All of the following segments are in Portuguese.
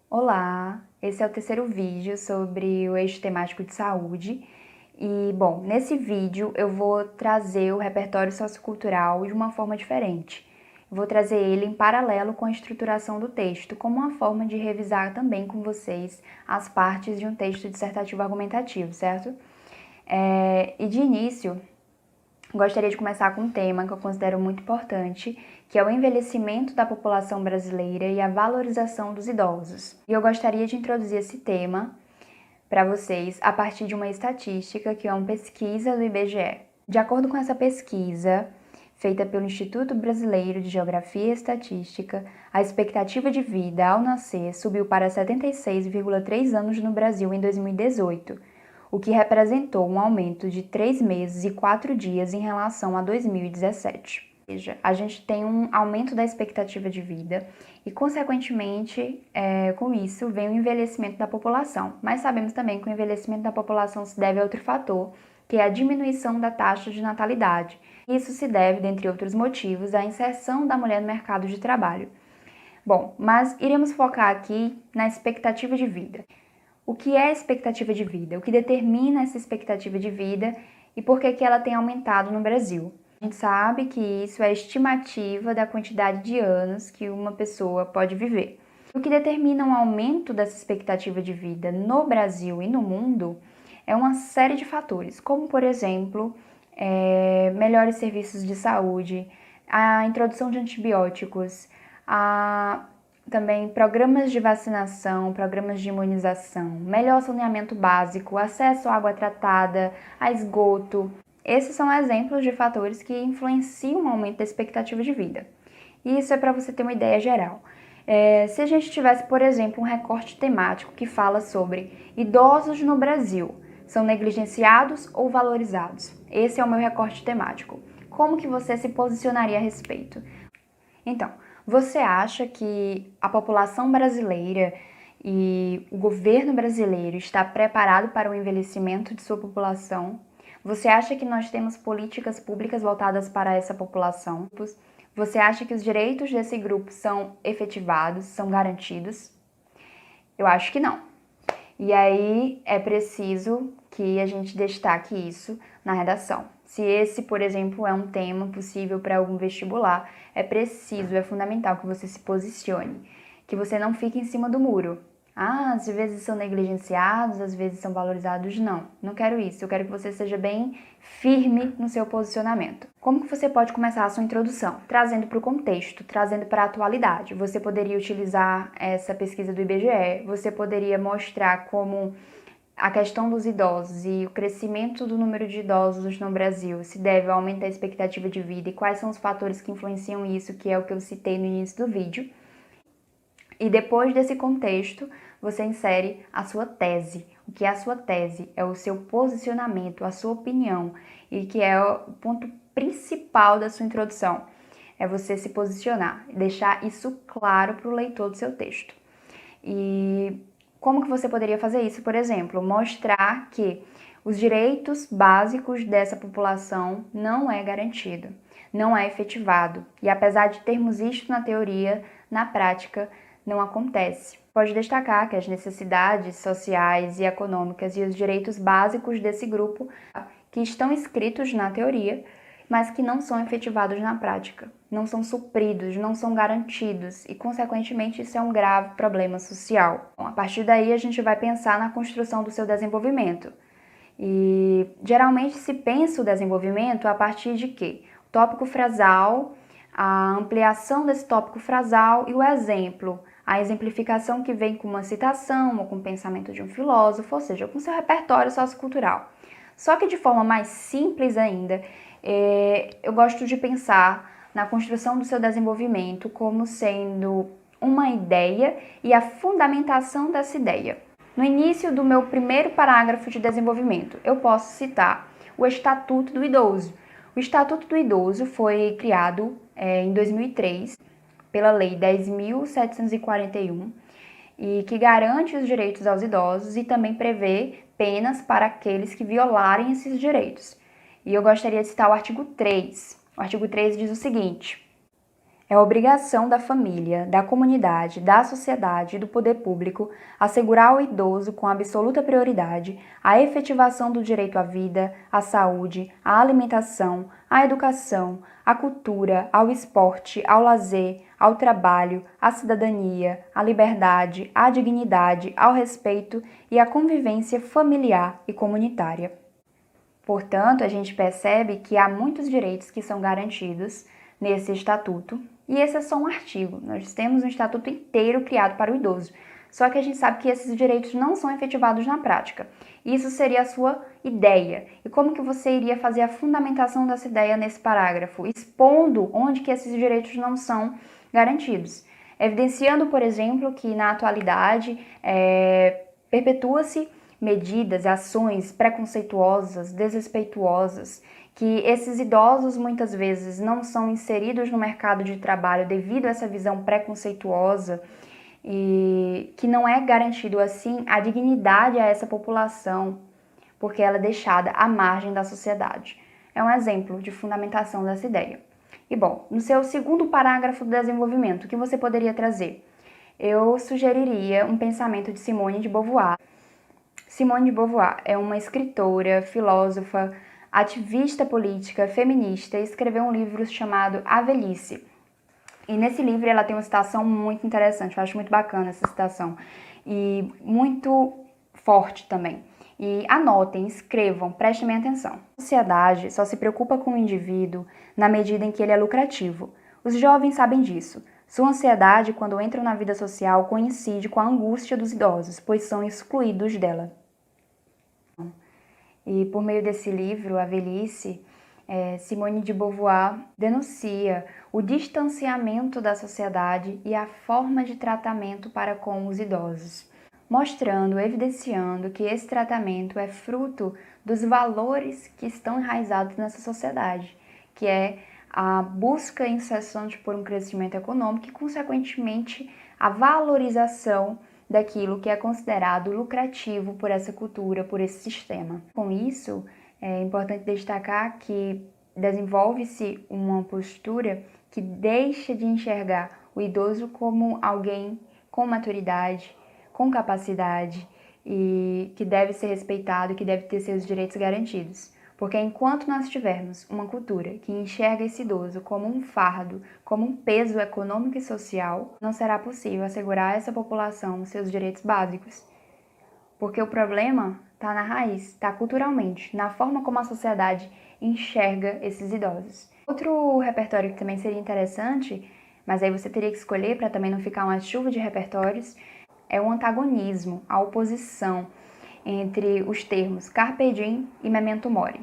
Olá, esse é o terceiro vídeo sobre o eixo temático de saúde. E, bom, nesse vídeo eu vou trazer o repertório sociocultural de uma forma diferente. Vou trazer ele em paralelo com a estruturação do texto, como uma forma de revisar também com vocês as partes de um texto dissertativo argumentativo, certo? E de início, gostaria de começar com um tema que eu considero muito importante, que é o envelhecimento da população brasileira e a valorização dos idosos. E eu gostaria de introduzir esse tema para vocês a partir de uma estatística que é uma pesquisa do IBGE. De acordo com essa pesquisa, feita pelo Instituto Brasileiro de Geografia e Estatística, a expectativa de vida ao nascer subiu para 76,3 anos no Brasil em 2018, o que representou um aumento de 3 meses e 4 dias em relação a 2017. Ou seja, a gente tem um aumento da expectativa de vida e, consequentemente, com isso, vem o envelhecimento da população. Mas sabemos também que o envelhecimento da população se deve a outro fator, que é a diminuição da taxa de natalidade. Isso se deve, dentre outros motivos, à inserção da mulher no mercado de trabalho. Bom, mas iremos focar aqui na expectativa de vida. O que é a expectativa de vida? O que determina essa expectativa de vida e por que ela tem aumentado no Brasil? A gente sabe que isso é a estimativa da quantidade de anos que uma pessoa pode viver. O que determina um aumento dessa expectativa de vida no Brasil e no mundo é uma série de fatores, como, por exemplo, melhores serviços de saúde, a introdução de antibióticos, também programas de vacinação, programas de imunização, melhor saneamento básico, acesso à água tratada, a esgoto. Esses são exemplos de fatores que influenciam o aumento da expectativa de vida. Isso é para você ter uma ideia geral. Se a gente tivesse, por exemplo, um recorte temático que fala sobre idosos no Brasil, são negligenciados ou valorizados? Esse é o meu recorte temático. Como que você se posicionaria a respeito? Então, você acha que a população brasileira e o governo brasileiro está preparado para o envelhecimento de sua população? Você acha que nós temos políticas públicas voltadas para essa população? Você acha que os direitos desse grupo são efetivados, são garantidos? Eu acho que não. E aí é preciso que a gente destaque isso na redação. Se esse, por exemplo, é um tema possível para algum vestibular, é fundamental que você se posicione, que você não fique em cima do muro. Às vezes são negligenciados, às vezes são valorizados. Não quero isso. Eu quero que você seja bem firme no seu posicionamento. Como que você pode começar a sua introdução? Trazendo para o contexto, trazendo para a atualidade. Você poderia utilizar essa pesquisa do IBGE, você poderia mostrar como a questão dos idosos e o crescimento do número de idosos no Brasil se deve ao aumento da expectativa de vida e quais são os fatores que influenciam isso, que é o que eu citei no início do vídeo. E depois desse contexto, você insere a sua tese. O que é a sua tese? É o seu posicionamento, a sua opinião, e que é o ponto principal da sua introdução. É você se posicionar, deixar isso claro para o leitor do seu texto. E como que você poderia fazer isso? Por exemplo, mostrar que os direitos básicos dessa população não é garantido, não é efetivado. E apesar de termos isto na teoria, na prática não acontece. Pode destacar que as necessidades sociais e econômicas e os direitos básicos desse grupo que estão escritos na teoria, mas que não são efetivados na prática, não são supridos, não são garantidos e, consequentemente, isso é um grave problema social. Bom, a partir daí, a gente vai pensar na construção do seu desenvolvimento. E geralmente se pensa o desenvolvimento a partir de quê? O tópico frasal, a ampliação desse tópico frasal e o exemplo, a exemplificação que vem com uma citação ou com o pensamento de um filósofo, ou seja, com seu repertório sociocultural. Só que de forma mais simples ainda, eu gosto de pensar na construção do seu desenvolvimento como sendo uma ideia e a fundamentação dessa ideia. No início do meu primeiro parágrafo de desenvolvimento, eu posso citar o Estatuto do Idoso. O Estatuto do Idoso foi criado em 2003 pela Lei 10.741 e que garante os direitos aos idosos e também prevê penas para aqueles que violarem esses direitos. E eu gostaria de citar o artigo 3. O artigo 3 diz o seguinte: É obrigação da família, da comunidade, da sociedade e do poder público assegurar ao idoso com absoluta prioridade a efetivação do direito à vida, à saúde, à alimentação, à educação, à cultura, ao esporte, ao lazer, ao trabalho, à cidadania, à liberdade, à dignidade, ao respeito e à convivência familiar e comunitária. Portanto, a gente percebe que há muitos direitos que são garantidos nesse estatuto, e esse é só um artigo. Nós temos um estatuto inteiro criado para o idoso, só que a gente sabe que esses direitos não são efetivados na prática. Isso seria a sua ideia. E como que você iria fazer a fundamentação dessa ideia nesse parágrafo, expondo onde que esses direitos não são garantidos? Evidenciando, por exemplo, que na atualidade perpetua-se medidas, ações preconceituosas, desrespeituosas, que esses idosos muitas vezes não são inseridos no mercado de trabalho devido a essa visão preconceituosa e que não é garantido assim a dignidade a essa população, porque ela é deixada à margem da sociedade. É um exemplo de fundamentação dessa ideia. E bom, no seu segundo parágrafo do desenvolvimento, o que você poderia trazer? Eu sugeriria um pensamento de Simone de Beauvoir. Simone de Beauvoir é uma escritora, filósofa, ativista política, feminista, e escreveu um livro chamado A Velhice. E nesse livro ela tem uma citação muito interessante, eu acho muito bacana essa citação, e muito forte também. E anotem, escrevam, prestem atenção. A sociedade só se preocupa com o indivíduo na medida em que ele é lucrativo. Os jovens sabem disso. Sua ansiedade, quando entram na vida social, coincide com a angústia dos idosos, pois são excluídos dela. E por meio desse livro, A Velhice, Simone de Beauvoir denuncia o distanciamento da sociedade e a forma de tratamento para com os idosos, mostrando, evidenciando que esse tratamento é fruto dos valores que estão enraizados nessa sociedade, que é a busca incessante por um crescimento econômico e, consequentemente, a valorização daquilo que é considerado lucrativo por essa cultura, por esse sistema. Com isso, é importante destacar que desenvolve-se uma postura que deixa de enxergar o idoso como alguém com maturidade, com capacidade e que deve ser respeitado, que deve ter seus direitos garantidos. Porque enquanto nós tivermos uma cultura que enxerga esse idoso como um fardo, como um peso econômico e social, não será possível assegurar a essa população seus direitos básicos. Porque o problema está na raiz, está culturalmente, na forma como a sociedade enxerga esses idosos. Outro repertório que também seria interessante, mas aí você teria que escolher para também não ficar uma chuva de repertórios, é o antagonismo, a oposição entre os termos carpe diem e memento mori.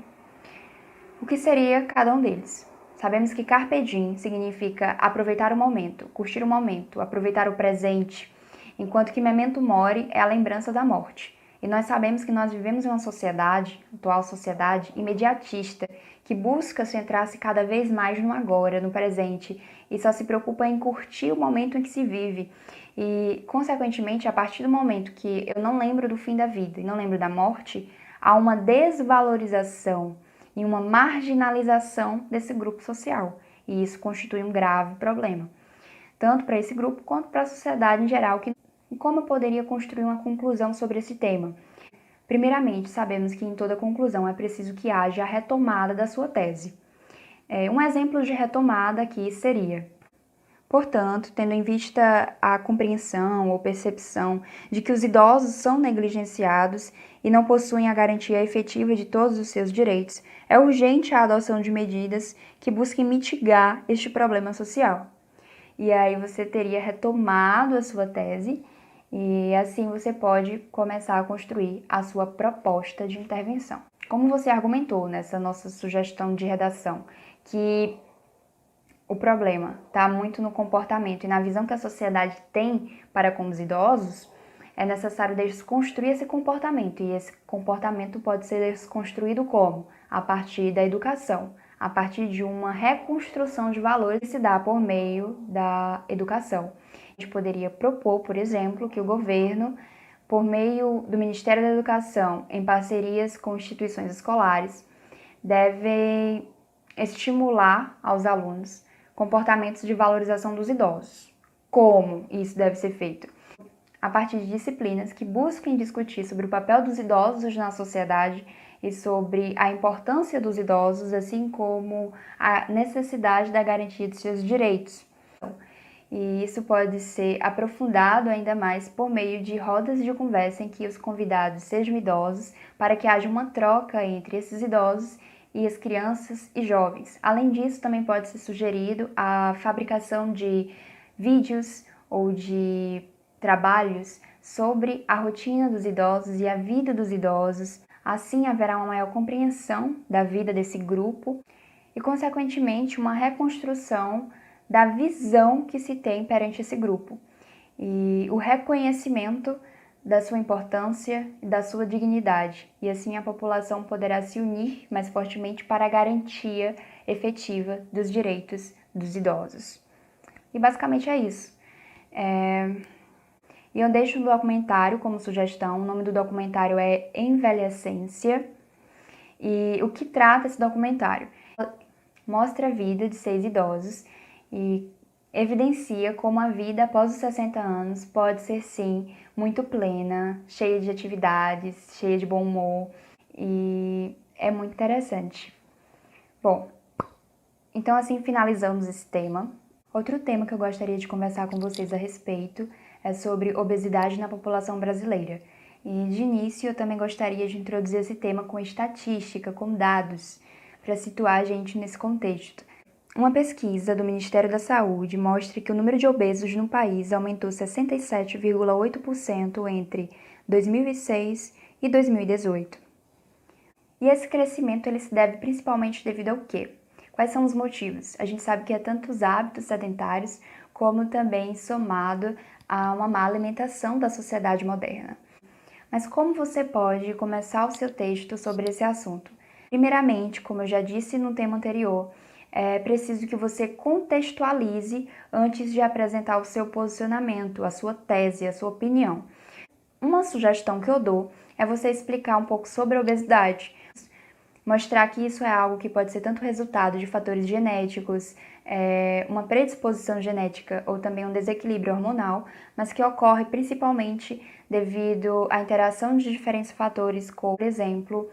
O que seria cada um deles? Sabemos que carpe diem significa aproveitar o momento, curtir o momento, aproveitar o presente, enquanto que memento mori é a lembrança da morte. E nós sabemos que nós vivemos em uma sociedade, atual sociedade, imediatista, que busca centrar-se cada vez mais no agora, no presente, e só se preocupa em curtir o momento em que se vive. E, consequentemente, a partir do momento que eu não lembro do fim da vida e não lembro da morte, há uma desvalorização e uma marginalização desse grupo social. E isso constitui um grave problema, tanto para esse grupo quanto para a sociedade em geral. Como eu poderia construir uma conclusão sobre esse tema? Primeiramente, sabemos que em toda conclusão é preciso que haja a retomada da sua tese. Um exemplo de retomada aqui seria: portanto, tendo em vista a compreensão ou percepção de que os idosos são negligenciados e não possuem a garantia efetiva de todos os seus direitos, é urgente a adoção de medidas que busquem mitigar este problema social. E aí você teria retomado a sua tese e assim você pode começar a construir a sua proposta de intervenção. Como você argumentou nessa nossa sugestão de redação, que o problema está muito no comportamento e na visão que a sociedade tem para com os idosos, é necessário desconstruir esse comportamento. E esse comportamento pode ser desconstruído como? A partir da educação, a partir de uma reconstrução de valores que se dá por meio da educação. A gente poderia propor, por exemplo, que o governo, por meio do Ministério da Educação, em parcerias com instituições escolares, deve estimular aos alunos comportamentos de valorização dos idosos. Como isso deve ser feito? A partir de disciplinas que busquem discutir sobre o papel dos idosos na sociedade e sobre a importância dos idosos, assim como a necessidade da garantia de seus direitos. E isso pode ser aprofundado ainda mais por meio de rodas de conversa em que os convidados sejam idosos, para que haja uma troca entre esses idosos e as crianças e jovens. Além disso, também pode ser sugerido a fabricação de vídeos ou de trabalhos sobre a rotina dos idosos e a vida dos idosos. Assim haverá uma maior compreensão da vida desse grupo e, consequentemente, uma reconstrução da visão que se tem perante esse grupo e o reconhecimento da sua importância e da sua dignidade. E assim a população poderá se unir mais fortemente para a garantia efetiva dos direitos dos idosos. E basicamente é isso. E eu deixo no documentário como sugestão, o nome do documentário é Envelhecência. E o que trata esse documentário? Mostra a vida de 6 idosos e evidencia como a vida após os 60 anos pode ser, sim, muito plena, cheia de atividades, cheia de bom humor, e é muito interessante. Bom, então assim finalizamos esse tema. Outro tema que eu gostaria de conversar com vocês a respeito é sobre obesidade na população brasileira. E de início eu também gostaria de introduzir esse tema com estatística, com dados, para situar a gente nesse contexto. Uma pesquisa do Ministério da Saúde mostra que o número de obesos no país aumentou 67,8% entre 2006 e 2018. E esse crescimento ele se deve principalmente devido ao quê? Quais são os motivos? A gente sabe que é tanto os hábitos sedentários, como também somado a uma má alimentação da sociedade moderna. Mas como você pode começar o seu texto sobre esse assunto? Primeiramente, como eu já disse no tema anterior, é preciso que você contextualize antes de apresentar o seu posicionamento, a sua tese, a sua opinião. Uma sugestão que eu dou é você explicar um pouco sobre a obesidade, mostrar que isso é algo que pode ser tanto resultado de fatores genéticos, uma predisposição genética ou também um desequilíbrio hormonal, mas que ocorre principalmente devido à interação de diferentes fatores, como, por exemplo,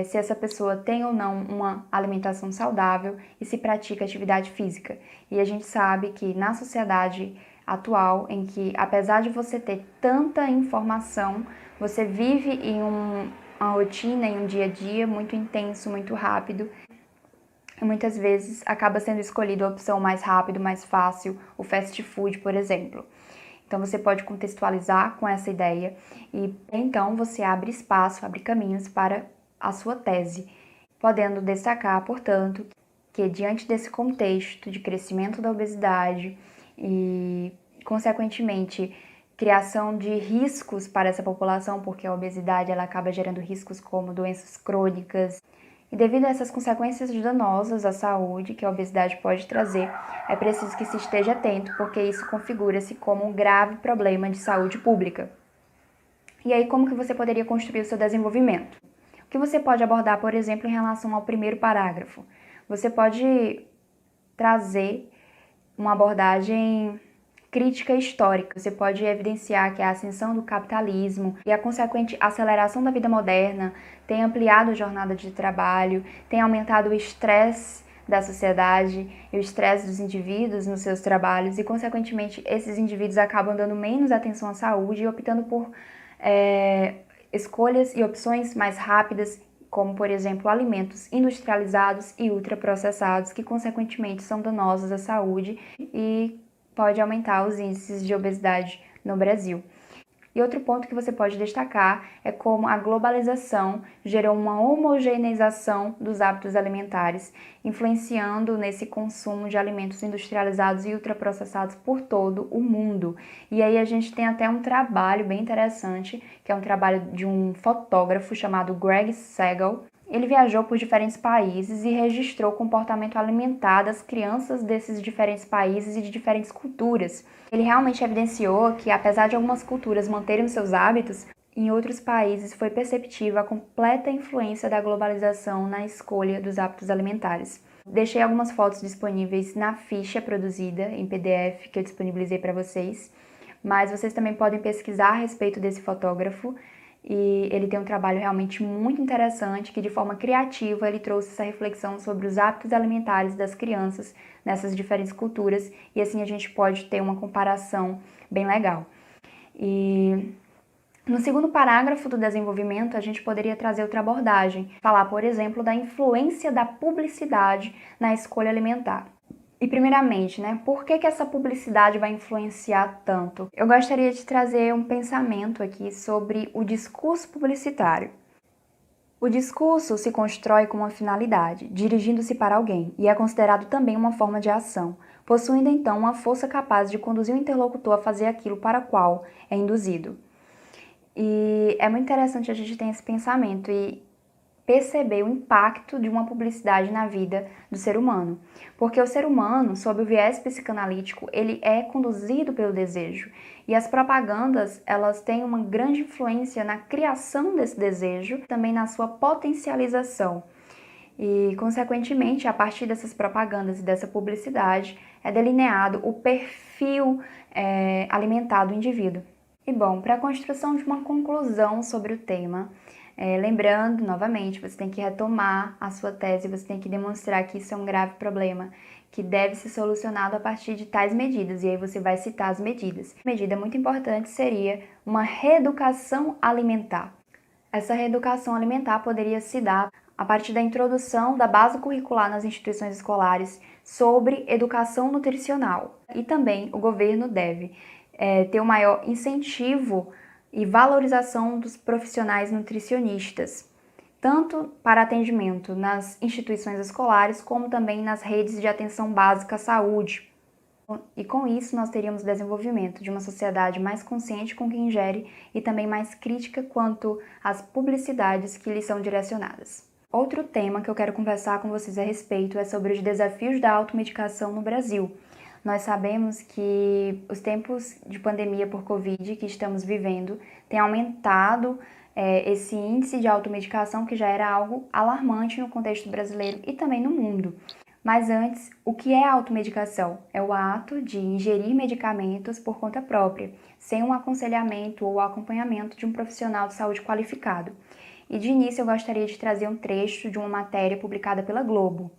se essa pessoa tem ou não uma alimentação saudável e se pratica atividade física. E a gente sabe que na sociedade atual, em que apesar de você ter tanta informação, você vive em uma rotina, em um dia a dia muito intenso, muito rápido, e muitas vezes acaba sendo escolhida a opção mais rápido, mais fácil, o fast food, por exemplo. Então você pode contextualizar com essa ideia e então você abre espaço, abre caminhos para a sua tese, podendo destacar, portanto, que diante desse contexto de crescimento da obesidade e, consequentemente, criação de riscos para essa população, porque a obesidade ela acaba gerando riscos como doenças crônicas, e devido a essas consequências danosas à saúde que a obesidade pode trazer, é preciso que se esteja atento, porque isso configura-se como um grave problema de saúde pública. E aí, como que você poderia construir o seu desenvolvimento? O que você pode abordar, por exemplo, em relação ao primeiro parágrafo? Você pode trazer uma abordagem crítica histórica. Você pode evidenciar que a ascensão do capitalismo e a consequente aceleração da vida moderna tem ampliado a jornada de trabalho, tem aumentado o estresse da sociedade e o estresse dos indivíduos nos seus trabalhos e, consequentemente, esses indivíduos acabam dando menos atenção à saúde e optando por escolhas e opções mais rápidas, como, por exemplo, alimentos industrializados e ultraprocessados, que, consequentemente, são danosos à saúde e pode aumentar os índices de obesidade no Brasil. E outro ponto que você pode destacar é como a globalização gerou uma homogeneização dos hábitos alimentares, influenciando nesse consumo de alimentos industrializados e ultraprocessados por todo o mundo. E aí a gente tem até um trabalho bem interessante, que é um trabalho de um fotógrafo chamado Greg Segall. Ele viajou por diferentes países e registrou o comportamento alimentar das crianças desses diferentes países e de diferentes culturas. Ele realmente evidenciou que, apesar de algumas culturas manterem os seus hábitos, em outros países foi perceptível a completa influência da globalização na escolha dos hábitos alimentares. Deixei algumas fotos disponíveis na ficha produzida em PDF que eu disponibilizei para vocês, mas vocês também podem pesquisar a respeito desse fotógrafo, e ele tem um trabalho realmente muito interessante que, de forma criativa, ele trouxe essa reflexão sobre os hábitos alimentares das crianças nessas diferentes culturas, e assim a gente pode ter uma comparação bem legal. E no segundo parágrafo do desenvolvimento, a gente poderia trazer outra abordagem, falar, por exemplo, da influência da publicidade na escolha alimentar. E primeiramente, por que essa publicidade vai influenciar tanto? Eu gostaria de trazer um pensamento aqui sobre o discurso publicitário. O discurso se constrói com uma finalidade, dirigindo-se para alguém, e é considerado também uma forma de ação, possuindo então uma força capaz de conduzir o interlocutor a fazer aquilo para o qual é induzido. E é muito interessante a gente ter esse pensamento e perceber o impacto de uma publicidade na vida do ser humano. Porque o ser humano, sob o viés psicanalítico, ele é conduzido pelo desejo. E as propagandas, elas têm uma grande influência na criação desse desejo, também na sua potencialização. E, consequentemente, a partir dessas propagandas e dessa publicidade, é delineado o perfil alimentar do indivíduo. E bom, para a construção de uma conclusão sobre o tema, lembrando, novamente, você tem que retomar a sua tese, você tem que demonstrar que isso é um grave problema, que deve ser solucionado a partir de tais medidas, e aí você vai citar as medidas. Uma medida muito importante seria uma reeducação alimentar. Essa reeducação alimentar poderia se dar a partir da introdução da base curricular nas instituições escolares sobre educação nutricional. E também o governo deve ter um maior incentivo e valorização dos profissionais nutricionistas, tanto para atendimento nas instituições escolares, como também nas redes de atenção básica à saúde. E com isso nós teríamos o desenvolvimento de uma sociedade mais consciente com quem ingere e também mais crítica quanto às publicidades que lhes são direcionadas. Outro tema que eu quero conversar com vocês a respeito é sobre os desafios da automedicação no Brasil. Nós sabemos que os tempos de pandemia por Covid que estamos vivendo têm aumentado esse índice de automedicação, que já era algo alarmante no contexto brasileiro e também no mundo. Mas antes, o que é a automedicação? É o ato de ingerir medicamentos por conta própria, sem um aconselhamento ou acompanhamento de um profissional de saúde qualificado. E de início eu gostaria de trazer um trecho de uma matéria publicada pela Globo.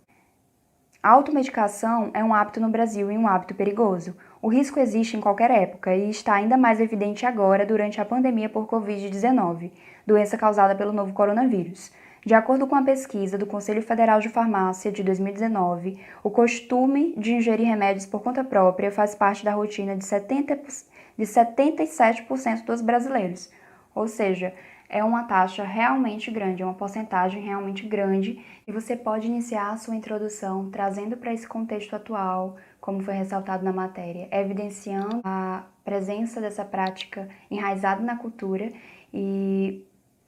A automedicação é um hábito no Brasil e um hábito perigoso. O risco existe em qualquer época e está ainda mais evidente agora durante a pandemia por Covid-19, doença causada pelo novo coronavírus. De acordo com a pesquisa do Conselho Federal de Farmácia de 2019, o costume de ingerir remédios por conta própria faz parte da rotina de 77% dos brasileiros. Ou seja, é uma taxa realmente grande, é uma porcentagem realmente grande, e você pode iniciar a sua introdução trazendo para esse contexto atual, como foi ressaltado na matéria, evidenciando a presença dessa prática enraizada na cultura e,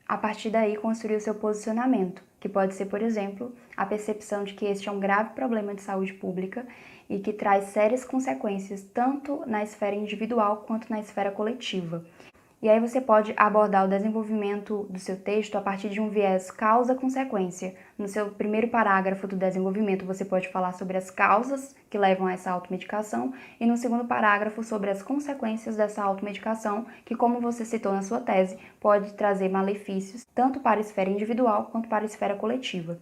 a partir daí, construir o seu posicionamento, que pode ser, por exemplo, a percepção de que este é um grave problema de saúde pública e que traz sérias consequências tanto na esfera individual quanto na esfera coletiva. E aí você pode abordar o desenvolvimento do seu texto a partir de um viés causa-consequência. No seu primeiro parágrafo do desenvolvimento, você pode falar sobre as causas que levam a essa automedicação e no segundo parágrafo sobre as consequências dessa automedicação, que, como você citou na sua tese, pode trazer malefícios tanto para a esfera individual quanto para a esfera coletiva.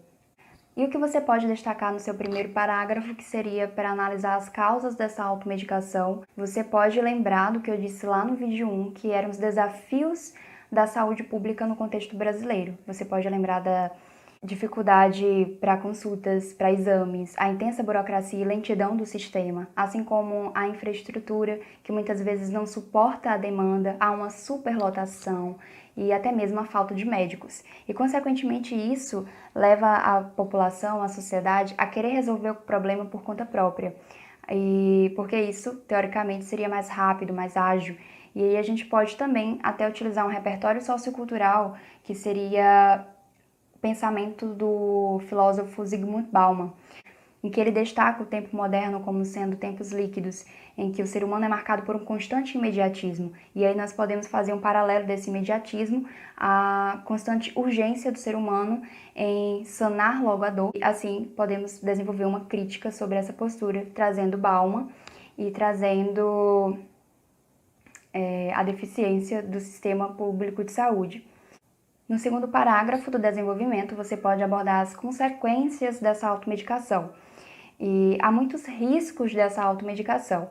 E o que você pode destacar no seu primeiro parágrafo, que seria para analisar as causas dessa automedicação? Você pode lembrar do que eu disse lá no vídeo 1, que eram os desafios da saúde pública no contexto brasileiro. Você pode lembrar da dificuldade para consultas, para exames, a intensa burocracia e lentidão do sistema, assim como a infraestrutura, que muitas vezes não suporta a demanda, há uma superlotação e até mesmo a falta de médicos. E, consequentemente, isso leva a população, a sociedade, a querer resolver o problema por conta própria. E porque isso, teoricamente, seria mais rápido, mais ágil. E aí a gente pode também até utilizar um repertório sociocultural, que seria pensamento do filósofo Zygmunt Bauman, em que ele destaca o tempo moderno como sendo tempos líquidos, em que o ser humano é marcado por um constante imediatismo. E aí nós podemos fazer um paralelo desse imediatismo à constante urgência do ser humano em sanar logo a dor. E assim, podemos desenvolver uma crítica sobre essa postura, trazendo Bauman e trazendo a deficiência do sistema público de saúde. No segundo parágrafo do desenvolvimento, você pode abordar as consequências dessa automedicação. E há muitos riscos dessa automedicação.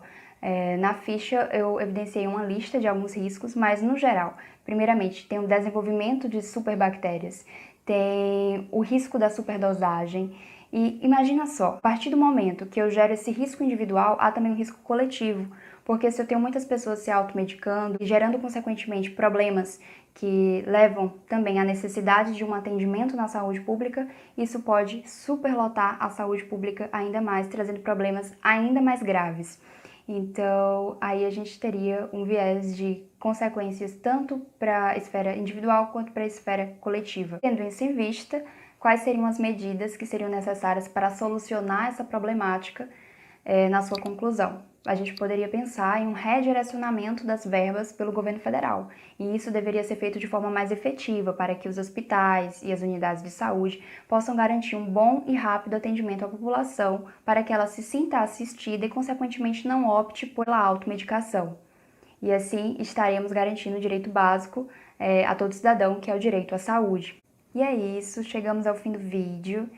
Na ficha eu evidenciei uma lista de alguns riscos, mas no geral, primeiramente, tem o desenvolvimento de superbactérias, tem o risco da superdosagem. E imagina só, a partir do momento que eu gero esse risco individual, há também um risco coletivo, porque se eu tenho muitas pessoas se automedicando e gerando consequentemente problemas que levam também à necessidade de um atendimento na saúde pública, isso pode superlotar a saúde pública ainda mais, trazendo problemas ainda mais graves. Então, aí a gente teria um viés de consequências tanto para a esfera individual quanto para a esfera coletiva. Tendo isso em vista, quais seriam as medidas que seriam necessárias para solucionar essa problemática na sua conclusão? A gente poderia pensar em um redirecionamento das verbas pelo governo federal, e isso deveria ser feito de forma mais efetiva para que os hospitais e as unidades de saúde possam garantir um bom e rápido atendimento à população, para que ela se sinta assistida e, consequentemente, não opte pela automedicação. E assim estaremos garantindo o direito básico a todo cidadão, que é o direito à saúde. E é isso, chegamos ao fim do vídeo,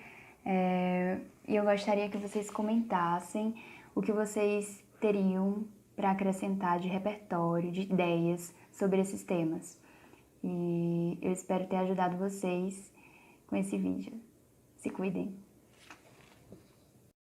e eu gostaria que vocês comentassem o que vocês teriam para acrescentar de repertório, de ideias sobre esses temas. E eu espero ter ajudado vocês com esse vídeo. Se cuidem!